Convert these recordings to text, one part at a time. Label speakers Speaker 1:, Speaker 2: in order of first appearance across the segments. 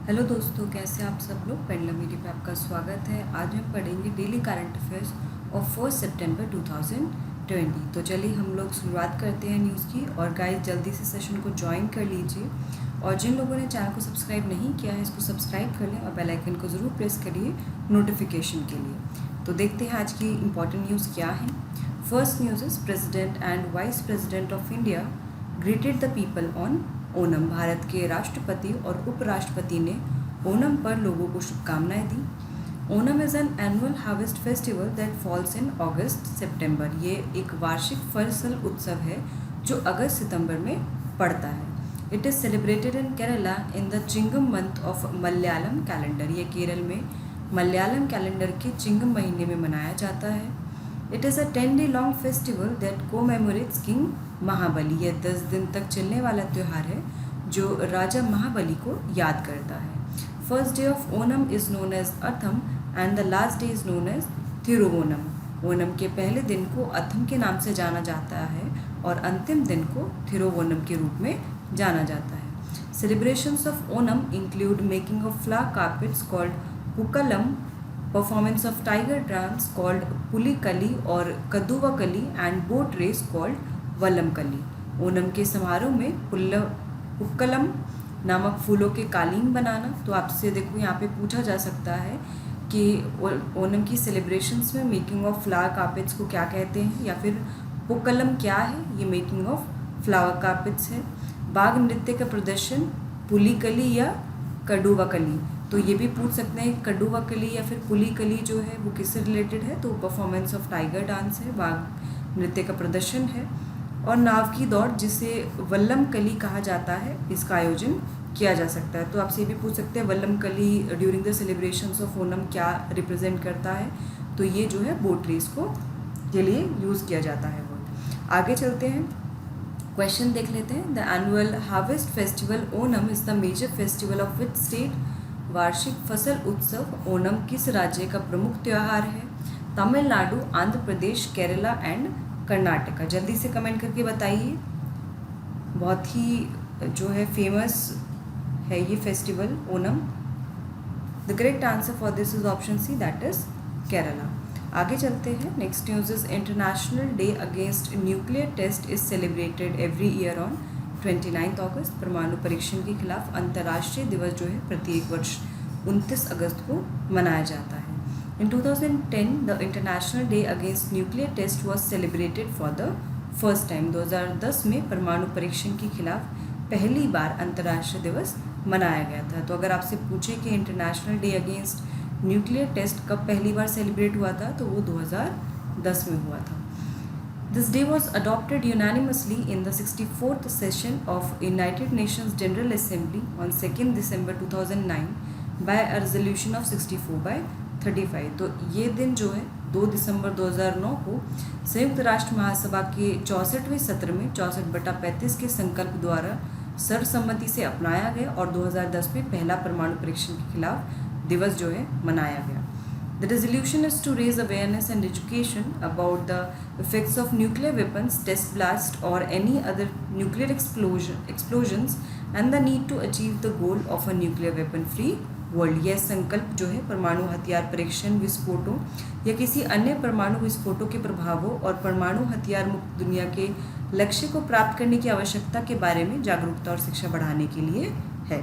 Speaker 1: Hello दोस्तों, कैसे आप सब लोग। पेंडुलम मीडिया पे आपका स्वागत है। आज हम पढ़ेंगे डेली करंट अफेयर्स ऑफ 1 सितंबर 2020। तो चलिए हम लोग शुरुआत करते हैं न्यूज़ की। और गाइस जल्दी से सेशन को ज्वाइन कर लीजिए, और जिन लोगों ने चैनल को सब्सक्राइब नहीं किया है इसको सब्सक्राइब कर लें और बेल आइकन को ज़रूर प्रेस करिए नोटिफिकेशन के लिए। तो देखते हैं आज की इम्पॉर्टेंट न्यूज़ क्या है। First news is president and vice president of India greeted the people on Onam. Bharat के राष्ट्रपति और उपराष्ट्रपति ने ओणम पर लोगों को शुभकामनाएं दी। Onam is an annual harvest festival that falls in August September. ये एक वार्षिक फसल उत्सव है जो अगस्त सितंबर में पड़ता है। It is celebrated in Kerala in the Chingam month of Malayalam calendar. ये केरल में मलयालम कैलेंडर के चिंगम महीने में मनाया जाता है। It is a 10-day long festival that commemorates king Mahabali. यह 10 दिन तक चलने वाला त्यौहार है जो राजा महाबली को याद करता है। First day of Onam is known as Atham and the last day is known as Thiruvonam. Onam के पहले दिन को अथम के नाम से जाना जाता है और अंतिम दिन को थिरुवोणम के रूप में जाना जाता है। Celebrations of Onam include making of flower carpets called Pookalam, performance of tiger dance called Pulikali और Kaduvakali and boat race called Vallamkali. Onam के समारोह में पुक्कलम नामक फूलों के कालीन बनाना। तो आपसे देखो यहाँ पे पूछा जा सकता है कि ओणम की सेलिब्रेशंस में मेकिंग ऑफ फ्लावर कार्पेट्स को क्या कहते हैं, या फिर पुक्कलम क्या है। ये मेकिंग ऑफ फ्लावर कार्पेट्स है। बाघ नृत्य का प्रदर्शन पुलिकली या कड़ुवकली। तो ये भी पूछ सकते हैं कड़ुवकली या फिर पुलिकली जो है वो किससे रिलेटेड है। तो परफॉर्मेंस ऑफ टाइगर डांस है, बाघ नृत्य का प्रदर्शन है। और नाव की दौड़ जिसे वल्लमकली कहा जाता है, इसका आयोजन किया जा सकता है। तो आपसे ये भी पूछ सकते हैं Vallamkali during the celebrations of Onam क्या रिप्रेजेंट करता है। तो ये जो है बोट रेस को के लिए यूज़ किया जाता है। वो आगे चलते हैं, क्वेश्चन देख लेते हैं। The annual harvest festival Onam is the major festival of which state. वार्षिक फसल उत्सव ओणम किस राज्य का प्रमुख त्यौहार है। तमिलनाडु, आंध्र प्रदेश, केरला एंड कर्नाटका। जल्दी से कमेंट करके बताइए। बहुत ही जो है फेमस है ये festival Onam. The correct answer for this is option C, that is Kerala. आगे चलते हैं। Next news is international day against nuclear test is celebrated every year on 29 August. परमाणु परीक्षण के खिलाफ अंतर्राष्ट्रीय दिवस जो है प्रत्येक वर्ष 29 अगस्त को मनाया जाता है। In 2010 the international day against nuclear test was celebrated for the first time. 2010 में परमाणु परीक्षण के खिलाफ पहली बार अंतर्राष्ट्रीय दिवस मनाया गया था। तो अगर आपसे पूछे कि international day against nuclear test कब पहली बार सेलिब्रेट हुआ था, तो वो 2010 में हुआ था। This day was adopted unanimously in the 64th session of United Nations General Assembly on 2nd December 2009 by a resolution of 64/35। तो ये दिन जो है 2 दिसंबर 2009 को संयुक्त राष्ट्र महासभा के 64वें सत्र में 64/35 के संकल्प द्वारा सर्वसम्मति से अपनाया गया और 2010 में पहला परमाणु परीक्षण के खिलाफ दिवस जो है मनाया गया। The resolution is to raise awareness and education about the effects of nuclear weapons, test blast or any other nuclear explosions and the need to achieve the goal of a nuclear weapon free world। यह संकल्प जो है परमाणु हथियार परीक्षण, विस्फोटों या किसी अन्य परमाणु विस्फोटों के प्रभावों और परमाणु हथियार मुक्त दुनिया के लक्ष्य को प्राप्त करने की आवश्यकता के बारे में जागरूकता और शिक्षा बढ़ाने के लिए है।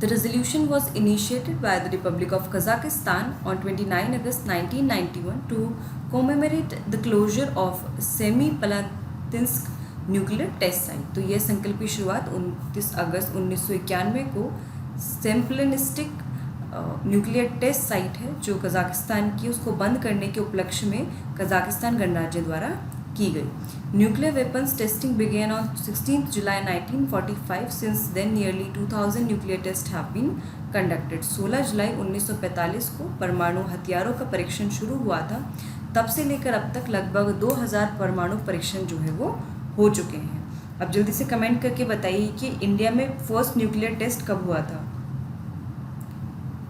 Speaker 1: The resolution was initiated by the Republic of Kazakhstan on 29 August 1991 to commemorate the closure of Semipalatinsk nuclear test site। तो यह संकल्प की शुरुआत 29 अगस्त 1991 को सेम्पलिनिस्टिक न्यूक्लियर टेस्ट साइट है जो कजाकिस्तान की, उसको बंद करने के उपलक्ष्य में कजाकिस्तान गणराज्य द्वारा की गई। Nuclear weapons testing began on 16 July 1945। Since then nearly 2000 nuclear test have been conducted। 16 जुलाई 1945 को परमाणु हथियारों का परीक्षण शुरू हुआ था। तब से लेकर अब तक लगभग 2000 परमाणु परीक्षण जो है वो हो चुके हैं। अब जल्दी से कमेंट करके बताइए कि इंडिया में फर्स्ट न्यूक्लियर टेस्ट कब हुआ था।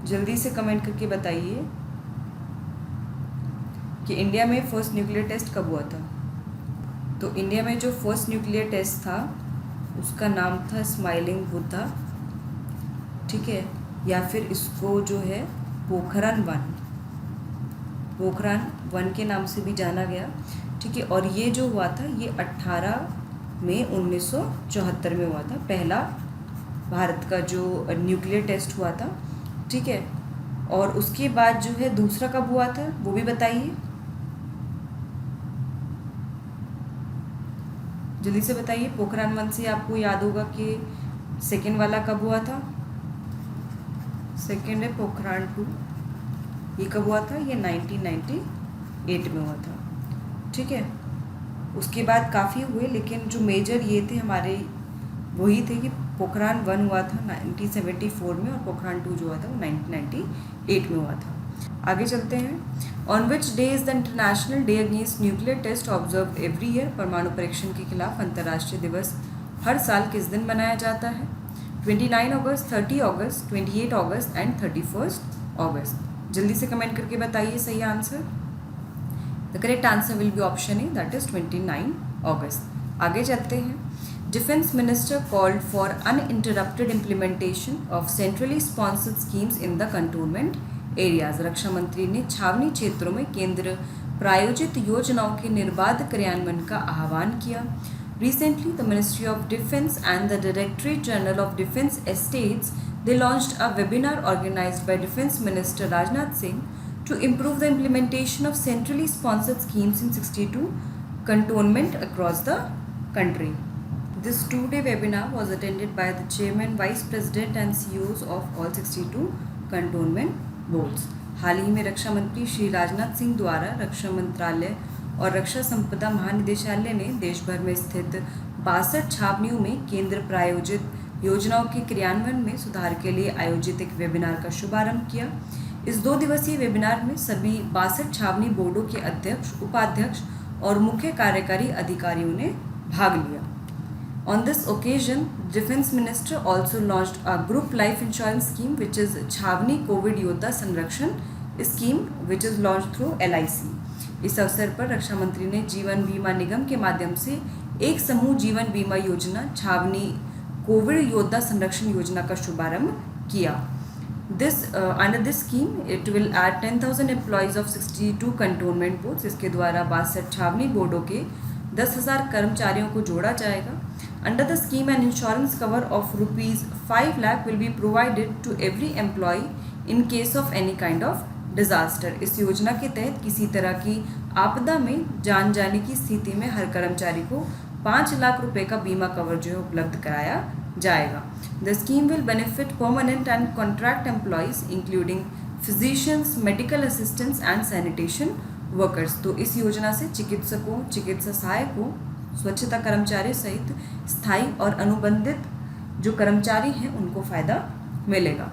Speaker 1: जल्दी से कमेंट करके बताइए कि इंडिया में फर्स्ट न्यूक्लियर टेस्ट कब हुआ था। तो इंडिया में जो फर्स्ट न्यूक्लियर टेस्ट था उसका नाम था स्माइलिंग बुद्धा ठीक है, या फिर इसको जो है पोखरण वन के नाम से भी जाना गया। ठीक है, और ये जो हुआ था ये 18 मई 1974 में हुआ था, पहला भारत का जो न्यूक्लियर टेस्ट हुआ था। ठीक है, और उसके बाद जो है दूसरा कब हुआ था वो भी बताइए, जल्दी से बताइए। पोखरण 1 से आपको याद होगा कि सेकेंड वाला कब हुआ था, सेकेंड है पोखरण 2, ये कब हुआ था, ये 1998 में हुआ था। ठीक है, उसके बाद काफ़ी हुए, लेकिन जो मेजर ये थे हमारे वही थे कि पोखरण 1 हुआ था 1974 में, और पोखरण 2 जो हुआ था वो 1998 में हुआ था। आगे चलते हैं। On which day is the international day against nuclear test observe every year. परमाणु परीक्षण के खिलाफ अंतर्राष्ट्रीय दिवस हर साल किस दिन मनाया जाता है? 29 अगस्त, 30 अगस्त, 28 अगस्त एंड 31 अगस्त। जल्दी से कमेंट करके बताइए सही answer. The correct answer will be option A, that is 29 August. आगे चलते हैं। Defence minister called for uninterrupted implementation of centrally sponsored schemes in the cantonment areas. रक्षा मंत्री ने छावनी क्षेत्रों में केंद्र प्रायोजित योजनाओं के निर्बाध क्रियान्वयन का आह्वान किया। Recently, the Ministry of Defence and the Directorate General of Defence Estates, they launched a webinar organized by Defence Minister Rajnath Singh to improve the implementation of centrally sponsored schemes in 62 cantonment across the country. This two-day webinar was attended by the Chairman, Vice President and CEOs of all 62 cantonment boards. हाल ही में रक्षा मंत्री श्री राजनाथ सिंह द्वारा रक्षा मंत्रालय और रक्षा संपदा महानिदेशालय ने देश भर में स्थित 62 छावनियों में केंद्र प्रायोजित योजनाओं के क्रियान्वयन में सुधार के लिए आयोजित एक वेबिनार का शुभारंभ किया। इस 2 दिवसीय वेबिनार में सभी 62 छावनी बोर्डों के अध्यक्ष, उपाध्यक्ष और मुख्य कार्यकारी अधिकारियों ने भाग लिया। On this occasion, Defence Minister also launched a group life insurance scheme, which is छावनी कोविड योद्धा संरक्षण scheme, which is launched through LIC। इस अवसर पर रक्षा मंत्री ने जीवन बीमा निगम के माध्यम से एक समूह जीवन बीमा योजना छावनी कोविड योद्धा संरक्षण योजना का शुभारंभ किया। Under this scheme it will add 10,000 employees of 62 cantonment boards. इसके द्वारा 62 छावनी बोर्डों के 10,000 कर्मचारियों को जोड़ा जाएगा। Under the scheme an insurance cover of ₹5 lakh will be provided to every employee in case of any kind of disaster. इस योजना के तहत किसी तरह की आपदा में जान जाने की स्थिति में हर कर्मचारी को 5 लाख रुपए का बीमा कवर जो है उपलब्ध कराया जाएगा। The scheme will benefit permanent and contract employees including physicians, medical assistants and sanitation workers. तो इस योजना से चिकित्सकों, चिकित्सा सहायकों, स्वच्छता कर्मचारी सहित स्थायी और अनुबंधित जो कर्मचारी हैं उनको फ़ायदा मिलेगा।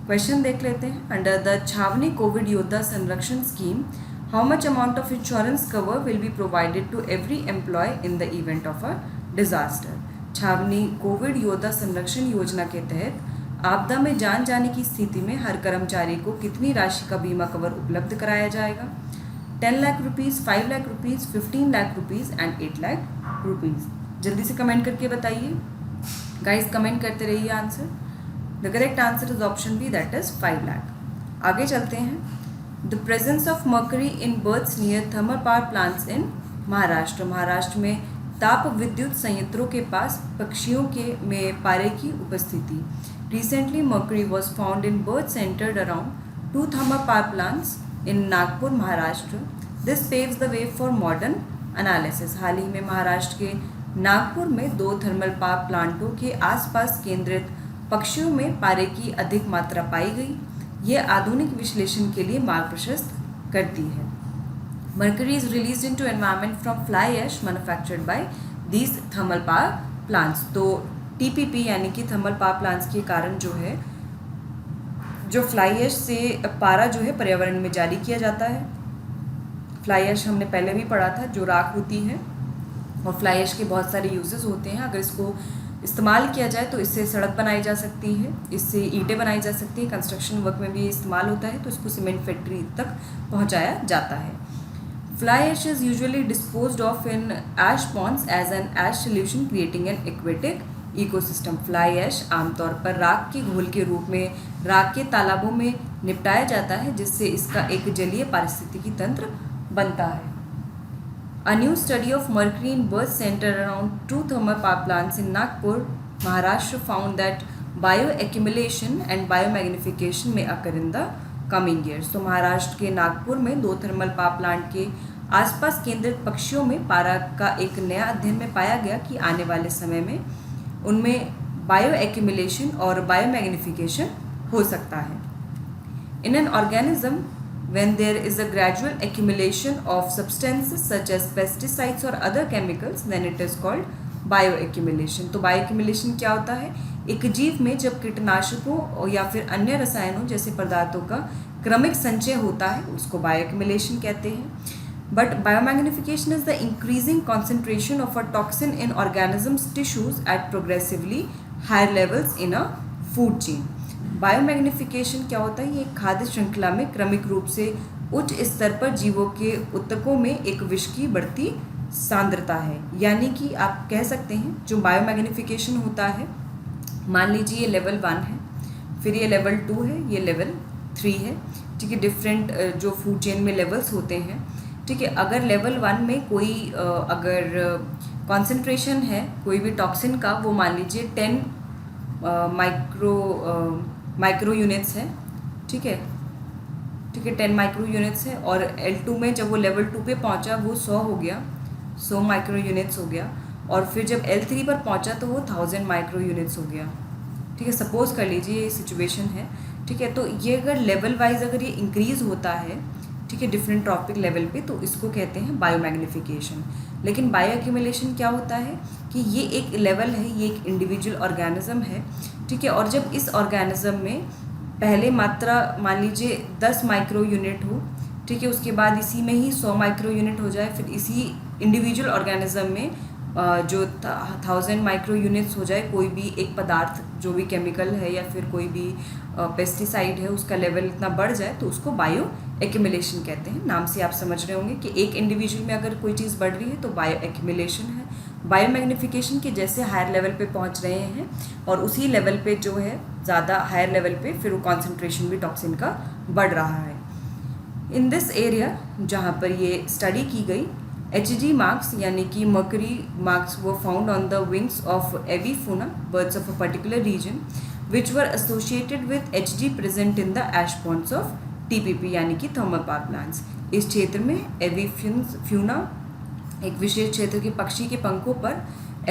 Speaker 1: क्वेश्चन देख लेते हैं। अंडर द छावनी कोविड योद्धा संरक्षण scheme, how much amount of insurance cover will be provided to every employee in the event of a disaster. छावनी कोविड योद्धा संरक्षण योजना के तहत आपदा में जान जाने की स्थिति में हर कर्मचारी को कितनी राशि का बीमा कवर उपलब्ध कराया जाएगा? 10 lakh rupees, 5 lakh rupees, 15 lakh rupees and 8 lakh rupees. जल्दी से कमेंट करके बताइए गाइस, कमेंट करते रहिए answer. The correct answer is option B, that is 5 lakh. आगे चलते हैं। The presence of mercury in births near thermal power plants in Maharashtra. Maharashtra में ताप विद्युत संयंत्रों के पास पक्षियों के में पारे की उपस्थिति। Recently mercury was found in birds centred around 2 thermal power plants in Nagpur, Maharashtra. This paves the way for modern analysis. हाल ही में महाराष्ट्र के नागपुर में 2 थर्मल पावर प्लांटों के आसपास केंद्रित पक्षियों में पारे की अधिक मात्रा पाई गई। ये आधुनिक विश्लेषण के लिए मार्ग प्रशस्त करती है। Mercury is release into environment from fly ash manufactured by these thermal power plants. तो TPP यानी कि थर्मल पावर प्लांट्स के कारण जो है जो फ्लाई ऐश से पारा जो है पर्यावरण में जारी किया जाता है। फ्लाई ऐश हमने पहले भी पढ़ा था, जो राख होती है, और फ्लाई ऐश के बहुत सारे यूजेस होते हैं। अगर इसको इस्तेमाल किया जाए तो इससे सड़क बनाई जा सकती है, इससे ईंटें बनाई जा सकती हैं, कंस्ट्रक्शन वर्क में भी इस्तेमाल होता है, तो इसको सीमेंट फैक्ट्री तक पहुंचाया जाता है। Fly ash is usually disposed of in ash ponds as an ash solution creating an aquatic ecosystem. Fly ash आमतौर पर राख के घोल के रूप में राख के तालाबों में निपटाया जाता है, जिससे इसका एक जलीय पारिस्थितिकी तंत्र बनता है। A new study of mercury in birth centered around 2 thermal power plants in Nagpur, Maharashtra found that bioaccumulation and biomagnification may occur in the coming years। तो महाराष्ट्र के नागपुर में 2 थर्मल पावर प्लांट के आसपास केंद्रित पक्षियों में पारा का एक नया अध्ययन में पाया गया कि आने वाले समय में उनमें बायो एक्यूमुलेशन और बायोमैग्निफिकेशन हो सकता है। इन an organism when there is a gradual accumulation of substances such as pesticides or other chemicals, then it is called bioaccumulation। तो bioaccumulation क्या होता है? एक जीव में जब कीटनाशकों या फिर अन्य रसायनों जैसे पदार्थों का क्रमिक संचय होता है उसको bioaccumulation कहते हैं। But biomagnification is the increasing concentration of a toxin in organisms' tissues at progressively higher levels in a food chain। Biomagnification क्या होता है? ये खाद्य श्रृंखला में क्रमिक रूप से उच्च स्तर पर जीवों के ऊतकों में एक विष की बढ़ती सांद्रता है। यानी कि आप कह सकते हैं जो बायोमैग्निफिकेशन होता है, मान लीजिए ये लेवल 1 है, फिर ये लेवल 2 है, ये लेवल 3 है, ठीक है। डिफरेंट जो फूड चेन में लेवल्स होते हैं, ठीक है। अगर लेवल 1 में कोई अगर कॉन्सेंट्रेशन है कोई भी टॉक्सिन का, वो मान लीजिए 10 माइक्रो यूनिट्स है, ठीक है, 10 माइक्रो यूनिट्स है। और L2 में जब वो लेवल 2 पे पहुंचा वो 100 हो गया, 100 माइक्रो यूनिट्स हो गया। और फिर जब L3 पर पहुंचा तो वो 1000 माइक्रो यूनिट्स हो गया, ठीक है। सपोज कर लीजिए ये सिचुएशन है, ठीक है। तो ये अगर लेवल वाइज अगर ये इंक्रीज़ होता है, ठीक है, डिफरेंट ट्रॉपिक लेवल पे, तो इसको कहते हैं बायोमैग्निफिकेशन। लेकिन बायोएक्यूमुलेशन क्या होता है कि ये एक लेवल है, ये एक इंडिविजुअल ऑर्गेनिज्म है, ठीक है। और जब इस ऑर्गेनिज्म में पहले मात्रा मान लीजिए 10 माइक्रो यूनिट हो, ठीक है, उसके बाद इसी में ही 100 माइक्रो यूनिट हो जाए, फिर इसी इंडिविजुअल ऑर्गेनिज्म में जो 1000 माइक्रो यूनिट्स हो जाए, कोई भी एक पदार्थ जो भी केमिकल है या फिर कोई भी पेस्टिसाइड है उसका लेवल इतना बढ़ जाए तो उसको बायो एक्यूमुलेशन कहते हैं। नाम से आप समझ रहे होंगे कि एक इंडिविजुअल में अगर कोई चीज़ बढ़ रही है तो बायो एक्यूमुलेशन है। बायोमैग्निफिकेशन के जैसे हायर लेवल पे पहुंच रहे हैं और उसी लेवल पे जो है ज़्यादा हायर लेवल पे फिर वो कॉन्सेंट्रेशन भी टॉक्सिन का बढ़ रहा है। इन दिस एरिया जहाँ पर ये स्टडी की गई, Hg marks यानी कि मर्करी मार्क्स वो found on the wings of avifauna birds of a particular region which were associated with Hg present in the ash ponds of TPP यानी कि थर्मल पावर प्लांट्स। इस क्षेत्र में एविफ्यूना एक विशेष क्षेत्र के पक्षी के पंखों पर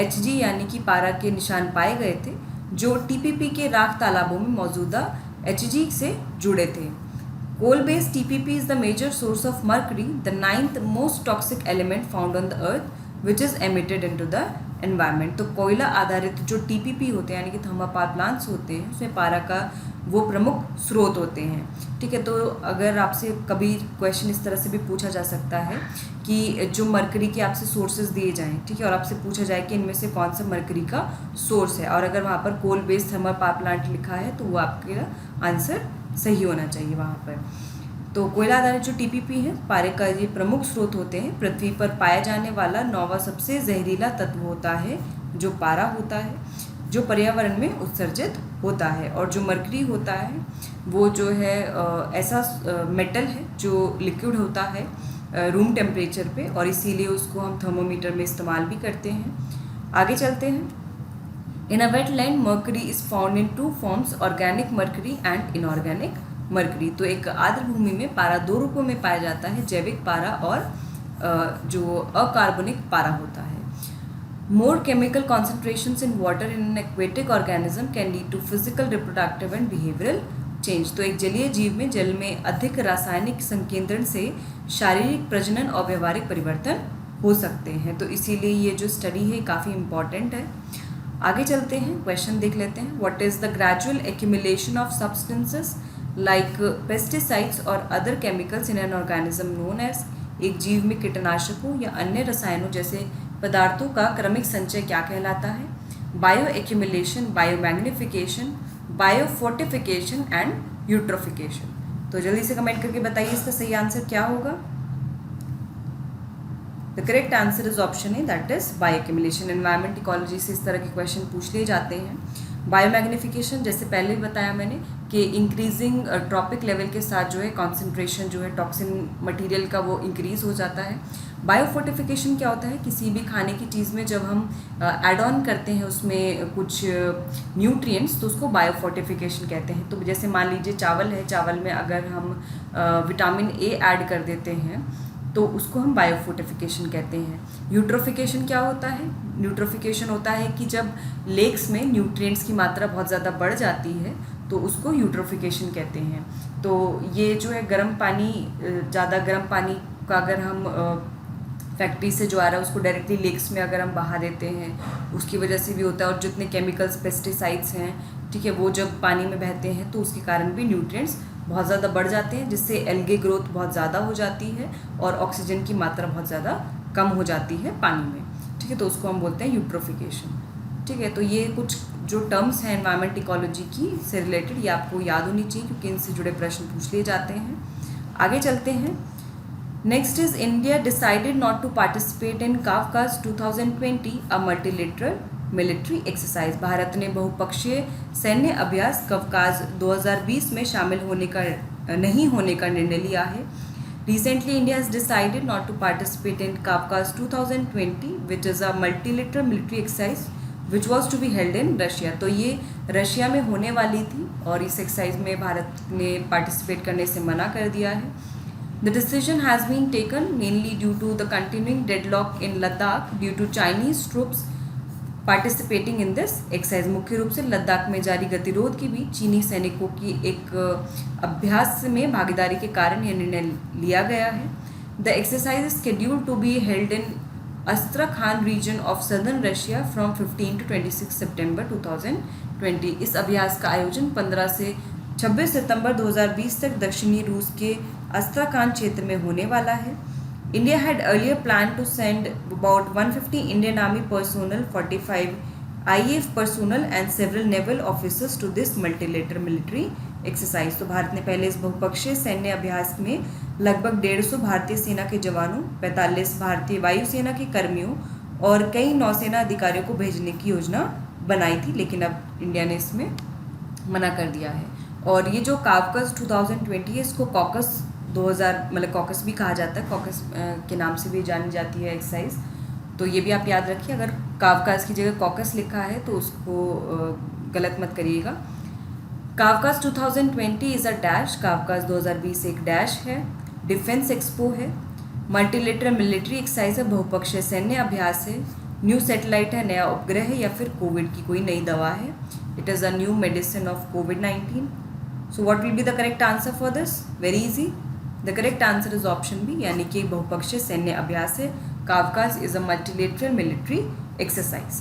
Speaker 1: Hg यानी कि पारा के निशान पाए गए थे जो TPP के राख तालाबों में मौजूदा Hg से जुड़े थे। Coal based TPP is the major source of mercury, the 9th most toxic element found on the earth, which is emitted into the environment। तो कोयला आधारित जो TPP होते हैं यानी कि थर्मल पावर प्लांट्स होते हैं उसमें पारा का वो प्रमुख स्रोत होते हैं, ठीक है। तो अगर आपसे कभी क्वेश्चन इस तरह से भी पूछा जा सकता है कि जो मरकरी के आपसे सोर्सेज दिए जाएं, ठीक है, और आपसे पूछा जाए कि इनमें से कौन सा मरकरी का सोर्स है, और अगर वहाँ पर coal based thermal power plant लिखा है तो वो आपका आंसर सही होना चाहिए वहाँ पर। तो कोयला आधारित जो TPP है पारे का ये प्रमुख स्रोत होते हैं। पृथ्वी पर पाया जाने वाला 9वां सबसे जहरीला तत्व होता है जो पारा होता है, जो पर्यावरण में उत्सर्जित होता है। और जो मरकरी होता है वो जो है ऐसा मेटल है जो लिक्विड होता है रूम टेम्परेचर पे, और इसीलिए उसको हम थर्मोमीटर में इस्तेमाल भी करते हैं। आगे चलते हैं। In a wetland mercury is found in 2 forms, organic mercury and inorganic mercury. तो एक आर्द्र भूमि में पारा 2 रूपों में पाया जाता है, जैविक पारा और जो अकार्बनिक पारा होता है। More chemical concentrations in water in an aquatic organism can lead to physical, reproductive and behavioural change. तो एक जलीय जीव में जल में अधिक रासायनिक संकेंद्रण से शारीरिक प्रजनन और व्यवहारिक परिवर्तन हो सकते हैं। तो इसीलिए ये जो स्टडी है काफ़ी इम्पॉर्टेंट है। आगे चलते हैं, क्वेश्चन देख लेते हैं। What is the gradual accumulation of substances like pesticides और other chemicals in an organism known as. एक जीव में कीटनाशकों या अन्य रसायनों जैसे पदार्थों का क्रमिक संचय क्या कहलाता है? Bio accumulation, biomagnification, biofortification and eutrophication. तो जल्दी से कमेंट करके बताइए इसका सही आंसर क्या होगा। The correct answer is option A, that is bio accumulation. Environment ecology से इस तरह के क्वेश्चन पूछ लिए जाते हैं। बायोमैग्निफिकेशन, जैसे पहले भी बताया मैंने कि इंक्रीजिंग ट्रॉपिक लेवल के साथ जो है कॉन्सेंट्रेशन जो है टॉक्सिन मटेरियल का वो इंक्रीज हो जाता है। बायोफोर्टिफिकेशन क्या होता है, किसी भी खाने की चीज़ में जब हम ऐड ऑन करते हैं उसमें कुछ न्यूट्रिएंट्स, तो उसको बायोफोर्टिफिकेशन कहते हैं। तो जैसे मान लीजिए चावल है, चावल में अगर हम विटामिन ए ऐड कर देते हैं तो उसको हम बायोफोर्टिफिकेशन कहते हैं। यूट्रोफिकेशन क्या होता है, न्यूट्रोफिकेशन होता है कि जब लेक्स में न्यूट्रिएंट्स की मात्रा बहुत ज़्यादा बढ़ जाती है तो उसको यूट्रोफिकेशन कहते हैं। तो ये जो है गर्म पानी, ज़्यादा गर्म पानी का अगर हम फैक्ट्री से जो आ रहा है उसको डायरेक्टली लेक्स में अगर हम बहा देते हैं, उसकी वजह से भी होता है। और जितने केमिकल्स, पेस्टिसाइड्स हैं, ठीक है, वो जब पानी में बहते हैं तो उसके कारण भी न्यूट्रिएंट्स बहुत ज़्यादा बढ़ जाते हैं, जिससे एल्गे ग्रोथ बहुत ज़्यादा हो जाती है और ऑक्सीजन की मात्रा बहुत ज़्यादा कम हो जाती है पानी में, ठीक है, तो उसको हम बोलते हैं यूट्रोफिकेशन। ठीक है, तो ये कुछ जो टर्म्स हैं एनवायरमेंट इकोलॉजी की से रिलेटेड, ये आपको याद होनी चाहिए क्योंकि इनसे जुड़े प्रश्न पूछ लिए जाते हैं। आगे चलते हैं। Next is India decided not to participate in Kavkaz 2020 a multilateral military exercise. भारत ने बहुपक्षीय सैन्य अभ्यास कवकाज 2020 में शामिल नहीं होने का निर्णय लिया है। Recently, India has decided not to participate in Kavkaz 2020, which is a multilateral military exercise which was to be held in Russia. तो ये रशिया में होने वाली थी और इस एक्सरसाइज में भारत ने पार्टिसिपेट करने से मना कर दिया है। The decision has been taken mainly due to the continuing deadlock in Ladakh due to Chinese troops participating in this exercise. मुख्य रूप से लद्दाख में जारी गतिरोध के बीच चीनी सैनिकों की एक अभ्यास में भागीदारी के कारण यह निर्णय लिया गया है। The exercise is scheduled to be held in Astrakhan region of southern Russia from 15 to 26 September 2020। इस अभ्यास का आयोजन 15 से 26 सितंबर 2020 तक दक्षिणी रूस के अस्त्रखान क्षेत्र में होने वाला है। India had earlier planned to send about 150 Indian Army personnel, 45 IAF personnel and several naval officers to this multilateral military exercise। तो भारत ने पहले इस बहुपक्षीय सैन्य अभ्यास में लगभग 150 भारतीय सेना के जवानों, 45 भारतीय वायुसेना के कर्मियों और कई नौसेना अधिकारियों को भेजने की योजना बनाई थी, लेकिन अब इंडिया ने इसमें मना कर दिया है। और ये जो कावकस 2020 है, इसको कॉकस 2000 मतलब कॉकस भी कहा जाता है, कॉकस के नाम से भी जानी जाती है एक्सरसाइज। तो ये भी आप याद रखिए, अगर कावकास की जगह कॉकस लिखा है तो उसको गलत मत करिएगा। कावकास 2020 इज़ अ डैश, कावकास 2020 एक डैश है, डिफेंस एक्सपो है, मल्टीलेटरल मिलिट्री एक्सरसाइज है, बहुपक्षीय सैन्य अभ्यास है, न्यू सैटेलाइट है, नया उपग्रह है, या फिर कोविड की कोई नई दवा है। It is a new medicine of कोविड-19। So what will be the correct answer for this? Very easy, the correct answer is option B, यानी कि बहुपक्षीय सैन्य अभ्यास है। Kavkaz is a multilateral military exercise.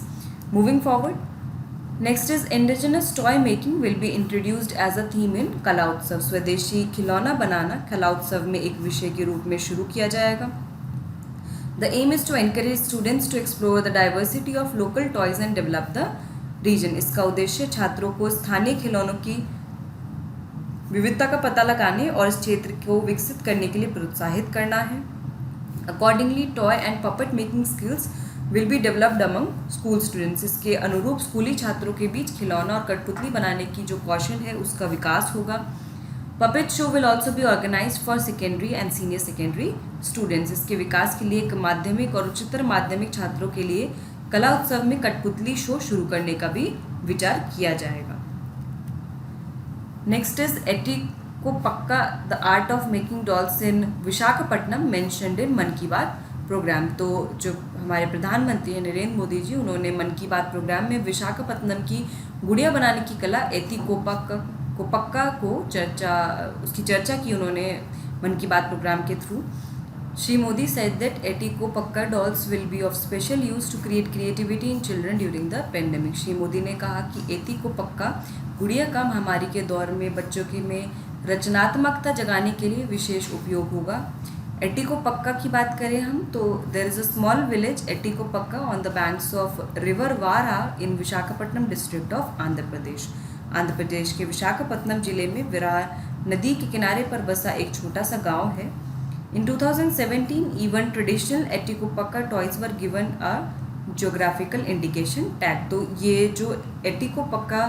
Speaker 1: Moving forward, next is indigenous toy making will be introduced as a theme in Kala Utsav. स्वदेशी खिलौना बनाना कला उत्सव में एक विषय के रूप में शुरू किया जाएगा। The aim is to encourage students to explore the diversity of local toys and develop the region. इसका उद्देश्य छात्रों को स्थानीय खिलौनों की विविधता का पता लगाने और इस क्षेत्र को विकसित करने के लिए प्रोत्साहित करना है। Accordingly toy and puppet making skills will be developed among school students. इसके अनुरूप स्कूली छात्रों के बीच खिलौना और कठपुतली बनाने की जो कौशल है उसका विकास होगा। Puppet show will also be organised for secondary and senior secondary students. इसके विकास के लिए एक माध्यमिक और उच्चतर माध्यमिक छात्रों के लिए कला उत्सव में कठपुतली शो शुरू करने का भी विचार किया जाएगा। Next is Etikoppaka the art of making dolls in Visakhapatnam mentioned in Mann Ki बात प्रोग्राम। तो जो हमारे प्रधानमंत्री हैं नरेंद्र मोदी जी, उन्होंने मन की बात प्रोग्राम में विशाखापट्टनम की गुड़िया बनाने की कला एटिकोपक्का को उसकी चर्चा की उन्होंने मन की बात प्रोग्राम के through. Shri Modi said that एटिकोपक्का dolls will be of special use to create creativity in children during the pandemic। Shri Modi ने कहा कि एटिकोपक्का गुड़िया का महामारी के दौर में बच्चों के में रचनात्मकता जगाने के लिए विशेष उपयोग होगा। एटिकोपक्का की बात करें हम तो there is a small village Etikoppaka on the banks of river Varaha in Visakhapatnam district of Andhra Pradesh. Andhra Pradesh के विशाखापट्टनम जिले में विरार नदी के किनारे पर बसा एक छोटा सा गाँव है। In 2017, even traditional Etikoppaka toys were given a geographical indication tag. तो ये जो एटिकोपक्का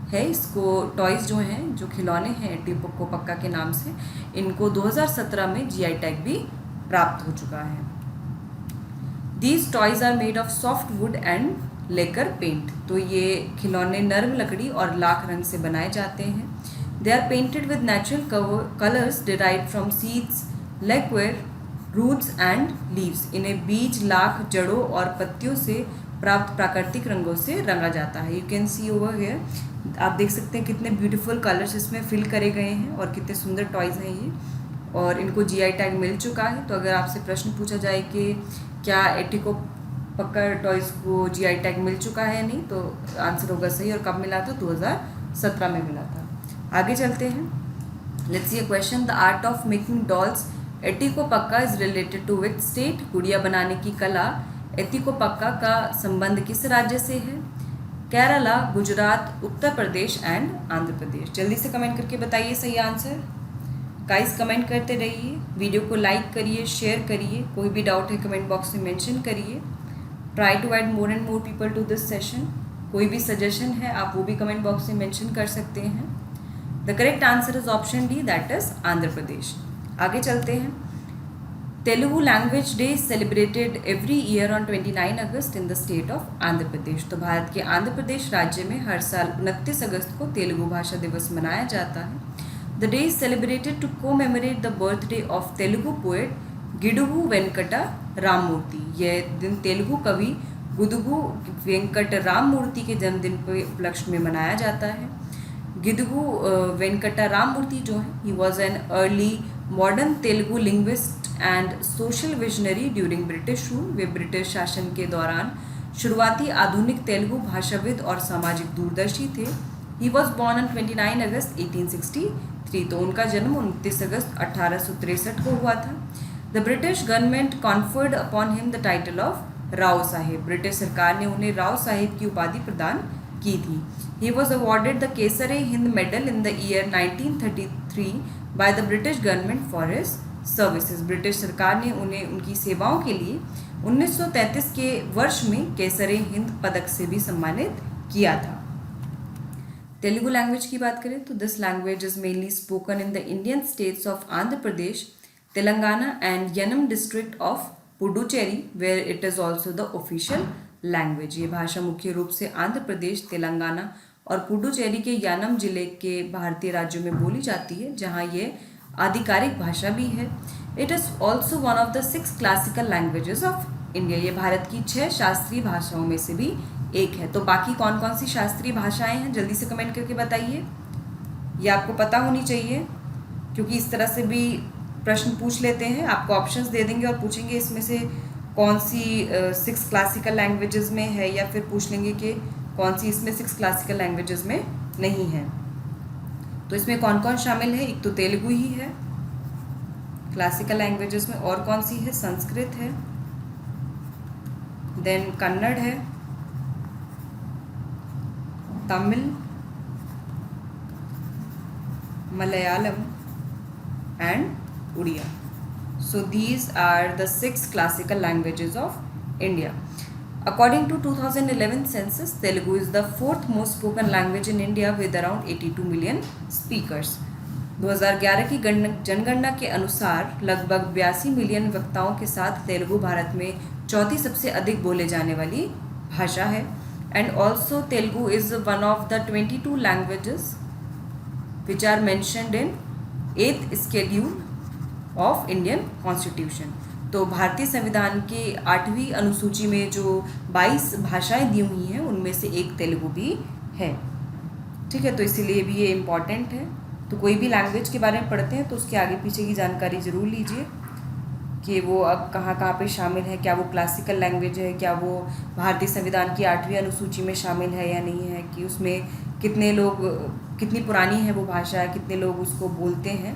Speaker 1: है, इसको टॉयज़ जो हैं, जो खिलौने हैं एटिकोपक्का के नाम से, इनको 2017 में जीआई टैग भी प्राप्त हो चुका है। These toys are made of soft wood and lacquer paint। तो ये खिलौने नरम लकड़ी और लाख रंग से बनाए जाते हैं। They are painted with natural colors derived from seeds, liquor, roots and leaves। इन्हें बीज, लाख, जड़ों और पत्तियों से प्राप्त प्राकृतिक रंगों से रंगा जाता है। You can see over here, आप देख सकते हैं कितने ब्यूटीफुल कलर्स इसमें फिल करे गए हैं और कितने सुंदर टॉयज़ हैं ये, और इनको जीआई टैग मिल चुका है। तो अगर आपसे प्रश्न पूछा जाए कि क्या एटिकोपक्का टॉयज़ को जीआई टैग मिल चुका है नहीं, तो आंसर होगा सही। और कब मिला था? 2017 में मिला था। आगे चलते हैं। Let's see a question. The art of making dolls Etikoppaka is related to which state. गुड़िया बनाने की कला एटिकोपक्का का संबंध किस राज्य से है? केरला, गुजरात, उत्तर प्रदेश एंड आंध्र प्रदेश। जल्दी से कमेंट करके बताइए सही आंसर। गाइस कमेंट करते रहिए, वीडियो को लाइक करिए, शेयर करिए, कोई भी डाउट है कमेंट बॉक्स में मेंशन करिए। Try to add more and more people to this session. कोई भी सजेशन है आप वो भी कमेंट बॉक्स में मेंशन कर सकते हैं। The correct answer is option D, that is Andhra Pradesh. आगे चलते हैं। Telugu language day celebrated every year on 29 August in the state of Andhra Pradesh. तो भारत के आंध्र प्रदेश राज्य में हर साल 29 अगस्त को तेलुगु भाषा दिवस मनाया जाता है। The day is celebrated to commemorate the birthday of Telugu poet गिडुगु Venkata Ramamurthy. यह दिन तेलुगु कवि गिडुगु वेंकट राममूर्ति के जन्मदिन के उपलक्ष्य में मनाया जाता है। गिडुगु वेंकट राममूर्ति जो है, he was an early modern Telugu linguist and social visionary during British rule। Way British शासन के दौरान शुरुआती आधुनिक तेलुगु भाषाविद और सामाजिक दूरदर्शी थे। He was born on 29 अगस्त 1863। तो उनका जन्म 29 अगस्त 1863 को हुआ था। The British government conferred upon him the title of Rao Sahib. British सरकार ने उन्हें राव साहिब की उपाधि प्रदान की थी। He was awarded the Kaiser-e Hind medal in the year 1933 by the British government for his services. British सरकार ने उन्हें उनकी सेवाओं के लिए 1933 के वर्ष में केसरे हिंद पदक से भी सम्मानित किया था। तेलुगु लैंग्वेज की बात करें तो this language is mainly spoken in the Indian states of Andhra Pradesh, Telangana and Yanam district of Puducherry, where it is also the official language. ये भाषा मुख्य रूप से आंध्र प्रदेश, तेलंगाना और पुडुचेरी के यानम जिले के भारतीय राज्यों में बोली जाती है, जहाँ ये आधिकारिक भाषा भी है। It is also one of the 6 classical languages of India. ये भारत की 6 शास्त्रीय भाषाओं में से भी एक है। तो बाकी कौन कौन सी शास्त्रीय भाषाएं हैं, जल्दी से कमेंट करके बताइए। ये आपको पता होनी चाहिए, क्योंकि इस तरह से भी प्रश्न पूछ लेते हैं। आपको ऑप्शंस दे देंगे और पूछेंगे इसमें से कौन सी 6 क्लासिकल लैंग्वेजेस में है, या फिर पूछ लेंगे कि कौन सी इसमें 6 क्लासिकल लैंग्वेजेस में नहीं है। तो इसमें कौन कौन शामिल है? एक तो तेलुगु ही है क्लासिकल लैंग्वेजेस में, और कौन सी है? संस्कृत है, देन कन्नड़ है, Tamil, Malayalam and Odia। So these are the 6 classical languages of India। According to 2011 census, Telugu is the 4th most spoken language in India with around 82 million speakers। 2011 की जनगणना के अनुसार लगभग 82 मिलियन वक्ताओं के साथ तेलुगु भारत में चौथी सबसे अधिक बोले जाने वाली भाषा है। And also Telugu is one of the 22 languages which are mentioned in 8th schedule of Indian Constitution। तो भारतीय संविधान के 8वीं अनुसूची में जो 22 भाषाएं दी हुई हैं, उनमें से एक तेलुगु भी है। ठीक है, तो इसीलिए भी ये इम्पॉर्टेंट है। तो कोई भी लैंग्वेज के बारे में पढ़ते हैं तो उसके आगे पीछे की जानकारी ज़रूर लीजिए कि वो अब कहाँ कहाँ पे शामिल है, क्या वो क्लासिकल लैंग्वेज है, क्या वो भारतीय संविधान की 8वीं अनुसूची में शामिल है या नहीं है, कि उसमें कितने लोग, कितनी पुरानी है वो भाषा, कितने लोग उसको बोलते हैं।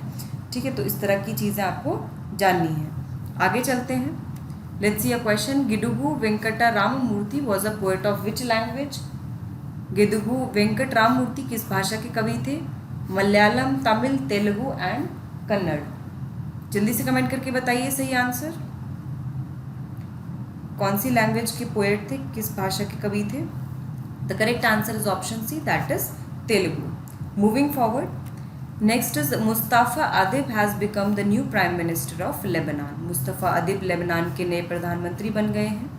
Speaker 1: ठीक है, तो इस तरह की चीज़ें आपको जाननी है। आगे चलते हैं। Let's see a question. Gidugu Venkata Ramamurthy was a poet of which language. Gidugu Venkata Ramamurthy किस भाषा के कवि थे? मलयालम, तमिल, तेलुगु एंड कन्नड़। जल्दी से कमेंट करके बताइए सही आंसर। कौन सी लैंग्वेज के पोएट थे, किस भाषा के कवि थे? The correct answer is option C, that is Telugu. Moving forward, next is Mustafa Adib has become the new prime minister of Lebanon. Mustafa Adib Lebanon के नए प्रधानमंत्री बन गए हैं।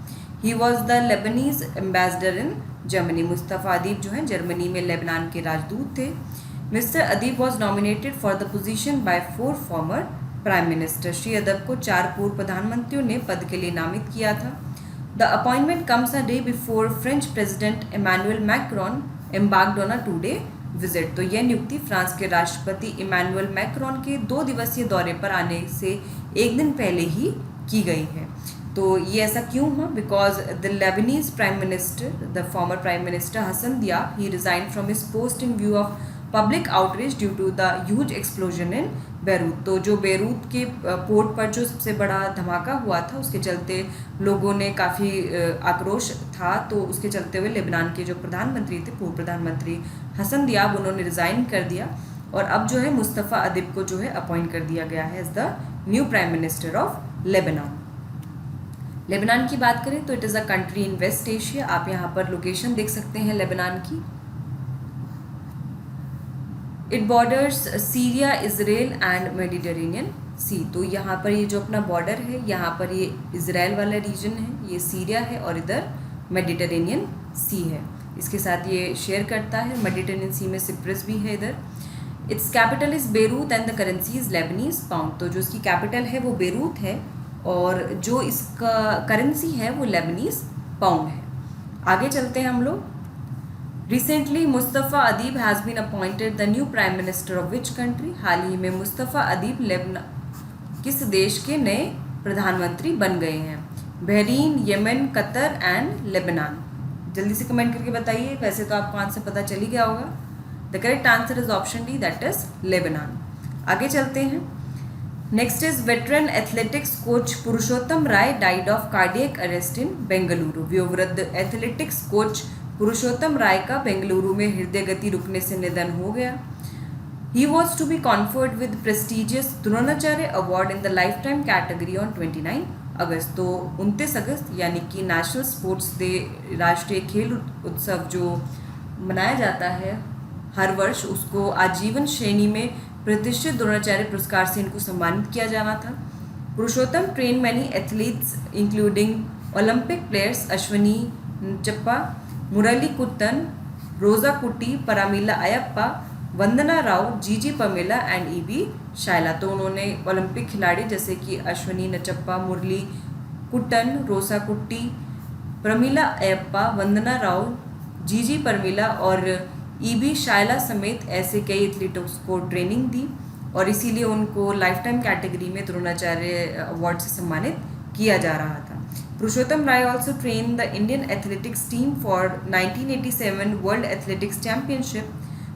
Speaker 1: He was the Lebanese ambassador in Germany. Mustafa Adib जो हैं Germany में Lebanon के राजदूत थे। Mister Adib was nominated for the position by 4 former prime minister. Shri Adib को 4 पूर्व प्रधानमंत्रियों ने पद के लिए नामित किया था। The appointment comes a day before French president Emmanuel Macron embarked on a 2-day visit. तो यह नियुक्ति फ्रांस के राष्ट्रपति इमैनुअल मैक्रोन के 2 दिवसीय दौरे पर आने से एक दिन पहले ही की गई है। तो ये ऐसा क्यों हुआ? Because the Lebanese prime minister, the former prime minister Hassan Diab, he resign from his post in view of public outreach due to the huge explosion in Beirut. तो जो बेरूत के पोर्ट पर जो सबसे बड़ा धमाका हुआ था, उसके चलते लोगों ने काफ़ी आक्रोश था, तो उसके चलते हुए लेबनान के जो प्रधानमंत्री थे, पूर्व प्रधानमंत्री हसन दियाब, उन्होंने रिज़ाइन कर दिया और अब जो है मुस्तफ़ा अदीब को जो है अपॉइंट कर दिया गया है as the new prime minister of Lebanon. Lebanon की बात करें तो it is a country in West Asia. आप यहाँ पर लोकेशन देख सकते हैं लेबनान की। It borders Syria, Israel and Mediterranean Sea. तो यहाँ पर ये जो अपना बॉर्डर है, यहाँ पर ये इजराइल वाला रीजन है, ये सीरिया है और इधर मेडिटेरेनियन सी है, इसके साथ ये शेयर करता है। मेडिटेरेनियन सी में सिप्रस भी है इधर। It's capital is Beirut and the currency is Lebanese pound. तो जो इसकी कैपिटल है वो बेरूत है और जो इसका करेंसी है वो लेबनीज पाउंड है। आगे चलते हैं हम लोग। Recently Mustafa Adib has been appointed the new prime minister of which country. हाल ही में मुस्तफ़ा अदीब लेबनान किस देश के नए प्रधानमंत्री बन गए हैं? Bahrain, Yemen, Qatar and Lebanon. जल्दी से कमेंट करके बताइए। वैसे तो आपको आंसर पता चल ही गया होगा। The correct answer is option D, that is Lebanon. आगे चलते हैं। Next is veteran athletics coach Purushottam Rai died of cardiac arrest in Bengaluru. वयोवृद्ध एथलेटिक्स कोच पुरुषोत्तम राय का बेंगलुरु में हृदय गति रुकने से निधन हो गया। He was to be conferred with prestigious Dronacharya award in the lifetime category on 29 August. तो 29 अगस्त यानी कि नेशनल स्पोर्ट्स डे, राष्ट्रीय खेल उत्सव जो मनाया जाता है हर वर्ष, उसको आजीवन श्रेणी में प्रतिष्ठित द्रोणाचार्य पुरस्कार से इनको सम्मानित किया जाना था। Purushottam train many athletes including Olympic players Ashwini Nachappa, Murali Kuttan, Rosa Kutty, परामिला Ayyappa, वंदना राव, जीजी पमेला एंड ईबी शाइला। तो उन्होंने ओलंपिक खिलाड़ी जैसे कि अश्विनी नचप्पा, मुरली कुट्टन, रोसा कुट्टी, प्रमिला अयप्पा, वंदना राव, जीजी परमिला और ईबी शाइला समेत ऐसे कई एथलीट्स को ट्रेनिंग दी और इसीलिए उनको लाइफ टाइम कैटेगरी में द्रोणाचार्य अवार्ड से सम्मानित किया जा रहा था। पुरुषोत्तम राय also trained the Indian athletics team for 1987 World Athletics Championship,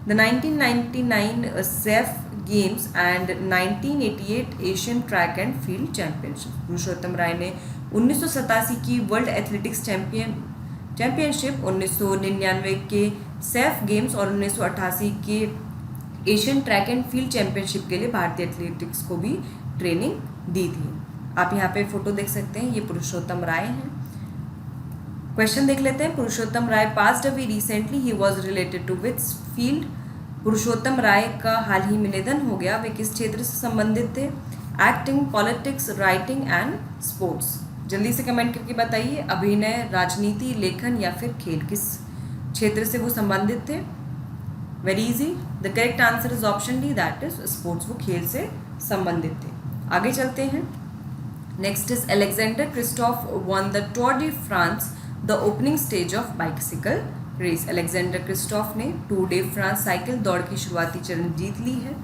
Speaker 1: the 1999 SAF Games and 1988 Asian Track and Field Championship। पुरुषोत्तम राय ने 1987 की वर्ल्ड एथलेटिक्स चैंपियनशिप, 1999 के सैफ गेम्स और 1988 के Asian track and field championship के लिए भारतीय एथलेटिक्स को भी ट्रेनिंग दी थी। आप यहाँ पे फोटो देख सकते हैं, ये पुरुषोत्तम राय हैं। क्वेश्चन देख लेते हैं। Purushottam Rai passed away recently, he was related to which field. Purushottam Rai का हाल ही में निधन हो गया, वे किस क्षेत्र से संबंधित थे? Acting, politics, writing and sports. जल्दी से कमेंट करके बताइए। अभिनय, राजनीति, लेखन या फिर खेल, किस क्षेत्र से वो संबंधित थे? Very easy, the correct answer is option D, that is sports. वो खेल से संबंधित थे। आगे चलते हैं। Next is Alexander Kristoff won the Tour de France the opening stage of bicycle race. Alexander Kristoff ने टूर डे फ्रांस साइकिल दौड़ की शुरुआती चरण जीत ली है।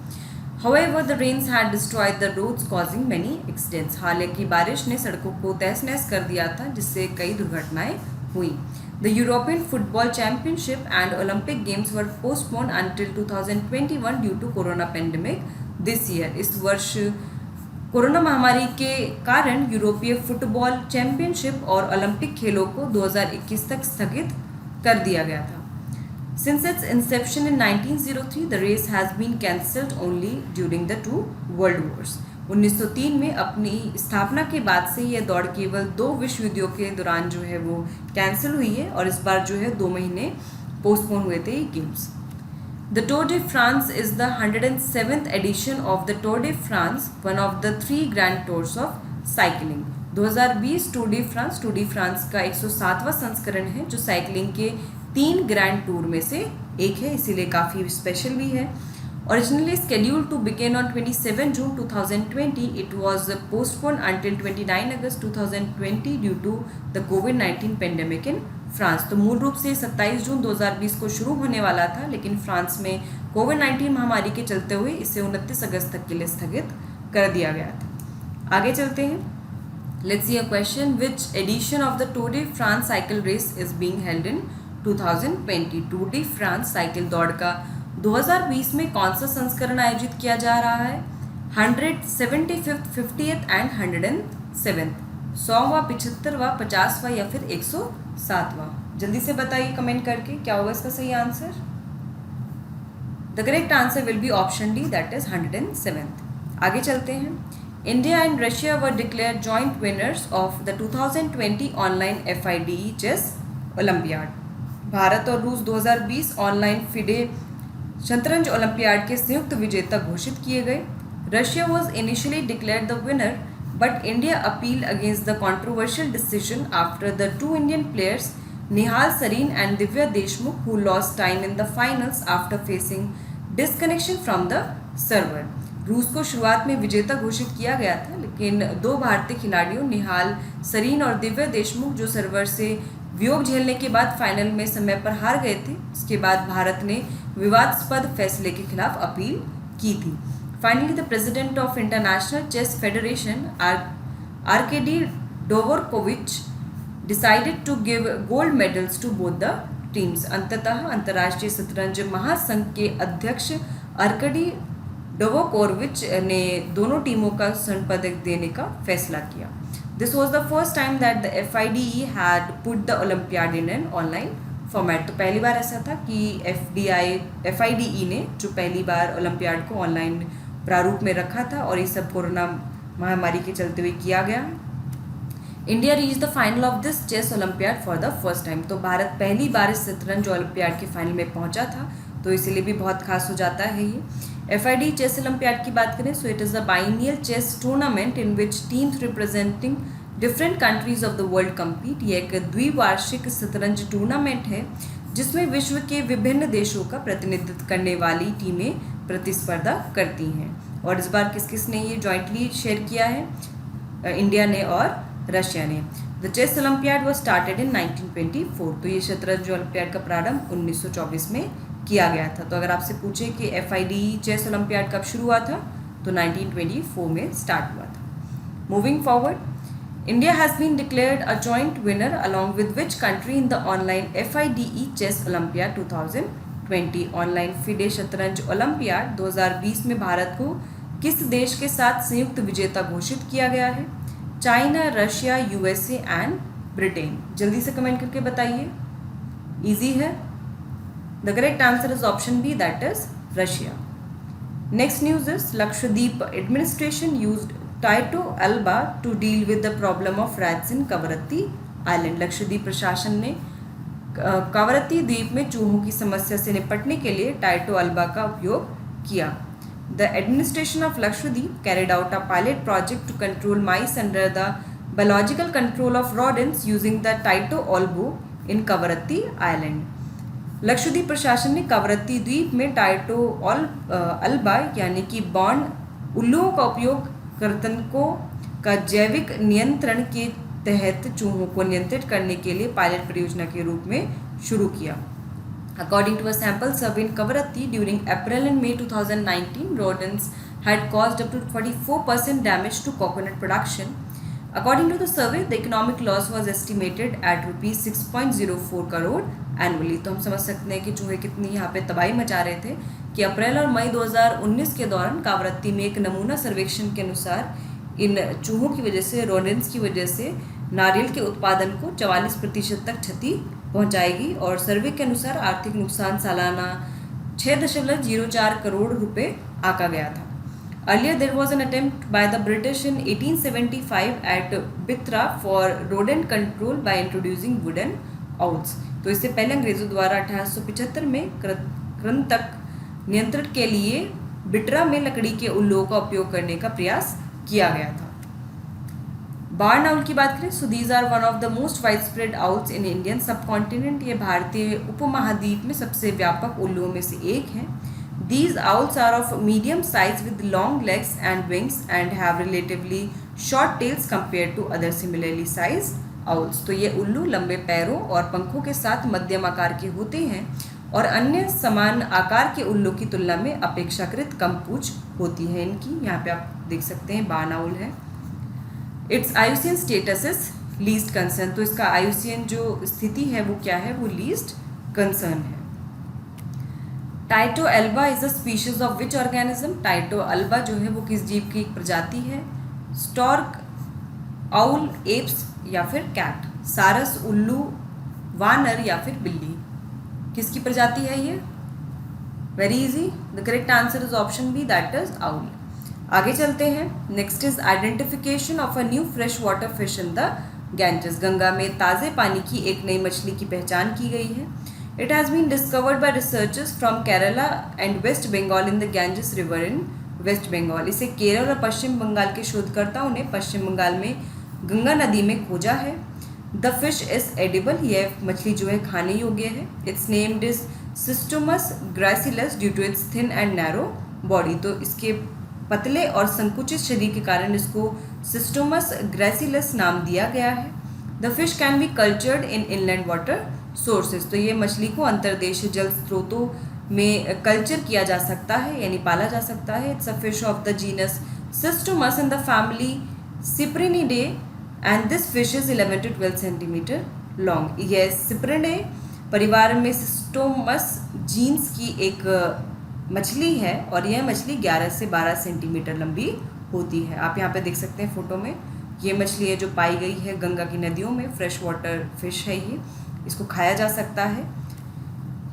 Speaker 1: However, the rains had destroyed the roads, causing many accidents। हालांकि बारिश ने सड़कों को तहस नहस कर दिया था, जिससे कई दुर्घटनाएं हुई। The European Football Championship and Olympic Games were postponed until 2021 due to Corona pandemic this year। इस वर्ष कोरोना महामारी के कारण यूरोपीय फुटबॉल चैंपियनशिप और ओलंपिक खेलों को 2021 तक स्थगित कर दिया गया था। Since its inception in 1903, the race has been cancelled only during the two world wars। 1903 में अपनी स्थापना के बाद से यह दौड़ केवल 2 विश्व युद्धों के दौरान जो है वो कैंसिल हुई है और इस बार जो है 2 महीने पोस्टपोन हुए थे ये games. The Tour de France is the 107th edition of the Tour de France, one of the 3 grand tours of cycling. 2020 Tour de France का 107वां संस्करण है जो साइकिलिंग के 3 ग्रैंड टूर में से एक है, इसीलिए काफ़ी स्पेशल भी है। Originally scheduled to begin on 27 June 2020, it was postponed until 29 August 2020 due to the COVID-19 pandemic in France। तो मूल रूप से 27 जून 2020 को शुरू होने वाला था, लेकिन फ्रांस में कोविड-19 महामारी के चलते हुए इसे 29 अगस्त तक के लिए स्थगित कर दिया गया था। आगे चलते हैं। Let's see a question. Which edition of the Tour de France cycle race is being held in 2020? Tour de France cycle दौड़ का 2020 में कौन सा संस्करण आयोजित किया जा रहा है? 175th, 50th एंड 107th, 100वां, 75वां, 50वां या फिर 107वां? जल्दी से बताइए कमेंट करके क्या होगा इसका सही answer. The correct answer will be option D, that is 107th। आगे चलते हैं। India and Russia were declare joint winners of the 2020 online FIDE chess olympiad. Bharat और रूस 2020 ऑनलाइन फिडे शतरंज ओलंपियाड के संयुक्त विजेता घोषित किए गए। Russia was initially declared the winner, but India appeal against the controversial decision after the 2 Indian players Nihal Sarin and Divya Deshmukh who lost time in the finals after facing disconnection from the server. रूस को शुरुआत में विजेता घोषित किया गया था, लेकिन 2 भारतीय खिलाड़ियों निहाल सरीन और दिव्या देशमुख जो सर्वर से वियोग झेलने के बाद फाइनल में समय पर हार गए थे, इसके बाद भारत ने विवादास्पद फैसले के खिलाफ अपील की थी। Finally the president of International Chess Federation Arkady Dvorkovich decided to give gold medals to both the teams. अंततः अंतर्राष्ट्रीय शतरंज महासंघ के अध्यक्ष आर्केडी डोवरकोविच ने दोनों टीमों का स्वर्ण पदक देने का फैसला किया। This was the first time that the FIDE had put the Olympiad in an online format। तो पहली बार ऐसा था कि FIDE ने जो पहली बार ओलंपियाड को ऑनलाइन प्रारूप में रखा था, और ये सब कोरोना महामारी के चलते हुए किया गया। India reach the final of this chess olympiad for the first time. तो भारत पहली बार इस शतरंज ओलंपियाड के फाइनल में पहुंचा था, तो इसीलिए भी बहुत खास हो जाता है ये। FIDE चेस ओलंपियाड की बात करें, so it is a biennial chess tournament in which teams representing different countries of the world compete. ये एक द्विवार्षिक शतरंज टूर्नामेंट है जिसमें विश्व के विभिन्न देशों का प्रतिनिधित्व करने वाली टीमें प्रतिस्पर्धा करती हैं। और इस बार किस किस ने ये जॉइंटली शेयर किया है? इंडिया ने और रशिया ने। The chess olympiad was started in 1924। तो ये शतरंज ओलंपियाड का प्रारंभ 1924 में किया गया था। तो अगर आपसे पूछे कि FIDE चेस ओलंपियाड कब शुरू हुआ था, तो 1924 में स्टार्ट हुआ था। Moving forward, India has been declared a joint winner along with which country in the online FIDE chess olympiad 2020। Online FIDE शतरंज ओलंपियाड 2020 में भारत को किस देश के साथ संयुक्त विजेता घोषित किया गया है? China, Russia, USA and Britain. जल्दी से कमेंट करके बताइए, ईजी है। The correct answer is option B, that is Russia. Next news is Lakshadweep administration used Taito Alba to deal with the problem of rats in Kavaratti Island। Lakshadweep प्रशासन ने कावरत्ती द्वीप में चूहों की समस्या से निपटने के लिए टाइटो अल्बा का उपयोग किया। The administration of Lakshadweep carried out a pilot project to control mice under the biological control of rodents using the Taito Albo in Kavaratti Island। Lakshadweep प्रशासन ने कावरत्ती द्वीप में टाइटो अल्बा यानी कि बॉन्ड उल्लुओं का उपयोग कर्तनकों का जैविक नियंत्रण के तहत चूहों को नियंत्रित करने के लिए पायलट परियोजना के रूप में शुरू किया। According to a sample survey in Kavaratti during April and May 2019, rodents had caused up to 44% damage to coconut production। According to the survey, the economic loss was estimated at rupees 6.04 crore annually. तो हम समझ सकते हैं कि चूहे कितनी यहाँ पे तबाही मचा रहे थे कि अप्रैल और मई 2019 के दौरान कावरत्ती में एक नमूना सर्वेक्षण के अनुसार इन चूहों की वजह से, रोडेंट्स की वजह से नारियल के उत्पादन को 44% तक क्षति पहुँचाएगी। और सर्वे के अनुसार आर्थिक नुकसान सालाना 6.04 करोड़ रुपये आका गया था। Earlier, there was an attempt by the British in 1875 at Bitra for rodent control by introducing wooden owls. तो इससे पहले अंग्रेजों द्वारा 1875 में कृंतक नियंत्रण के लिए बिट्रा में लकड़ी के उल्लुओं का उपयोग करने का प्रयास किया गया था। बार्न आउल की बात करें, so these are one of the most widespread owls in Indian subcontinent. ये भारतीय उपमहाद्वीप में सबसे व्यापक उल्लुओं में से एक हैं। These owls are of medium size with long legs and wings and have relatively short tails compared to other similarly sized owls. तो ये उल्लू लंबे पैरों और पंखों के साथ मध्यम आकार के होते हैं और अन्य समान आकार के उल्लू की तुलना में अपेक्षाकृत कम पूंछ होती है इनकी। यहाँ पे आप देख सकते हैं बार्न आउल है। It's आयुसियन status is least concern. तो इसका आयुसियन जो स्थिति है वो क्या है, वो लीस्ट कंसर्न है। Tyto alba is a species of which organism. Tyto alba जो है वो किस जीव की एक प्रजाति है। स्टॉर्क, आउल, एप्स या फिर कैट। सारस, उल्लू, वानर या फिर बिल्ली, किसकी प्रजाति है ये? Very easy, the correct answer is option B, that is owl. आगे चलते हैं। Next is identification of a new fresh water fish in the Ganges. Ganga में ताज़े पानी की एक नई मछली की पहचान की गई है। It has been discovered by researchers from Kerala and West Bengal in the Ganges River in West Bengal. इसे केरल और पश्चिम बंगाल के शोधकर्ताओं ने पश्चिम बंगाल में गंगा नदी में खोजा है। The fish is edible. यह मछली जो है खाने योग्य है। Its named is Cystomus gracillus due to its thin and narrow body. तो इसके पतले और संकुचित शरीर के कारण इसको Cystomus gracillus नाम दिया गया है। The fish can be cultured in inland water sources. तो ये मछली को अंतर्देशीय जल स्रोतों में कल्चर किया जा सकता है यानी पाला जा सकता है। It's a fish of the genus Systomus in the family Cyprinidae and this fish is 11 to 12 centimetre long. यह सिप्रिने परिवार में सिस्टोमस जीन्स की एक मछली है और यह मछली 11 से 12 सेंटीमीटर लंबी होती है। आप यहाँ पे देख सकते हैं फोटो में, ये मछली है जो पाई गई है गंगा की नदियों में। फ्रेश वाटर फिश है ये, इसको खाया जा सकता है।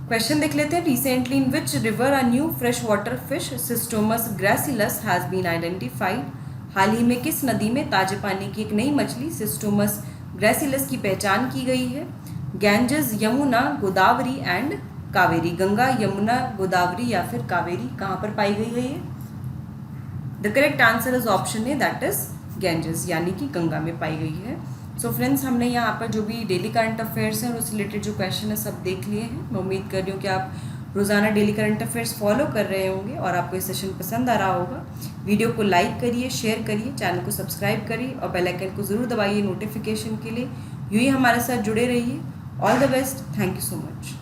Speaker 1: क्वेश्चन देख लेते हैं। Recently in which river a new fresh water fish Systomus gracilis has been identified. हाल ही में किस नदी में ताजे पानी की एक नई मछली सिस्टोमस ग्रासिलस की पहचान की गई है। Ganges, Yamuna, Godavari and Kaveri. गंगा, यमुना, गोदावरी या फिर कावेरी, कहाँ पर पाई गई है ये? The correct answer is option A, that is Ganges, यानी कि गंगा में पाई गई है। सो फ्रेंड्स, हमने यहाँ पर जो भी डेली करंट अफेयर्स हैं और उससे रिलेटेड जो क्वेश्चन है सब देख लिए हैं। मैं उम्मीद कर रही हूँ कि आप रोज़ाना डेली करंट अफेयर्स फॉलो कर रहे होंगे और आपको ये सेशन पसंद आ रहा होगा। वीडियो को लाइक करिए, शेयर करिए, चैनल को सब्सक्राइब करिए और बेल आइकन को ज़रूर दबाइए नोटिफिकेशन के लिए। यूँ ही हमारे साथ जुड़े रहिए। All the best, thank you so much.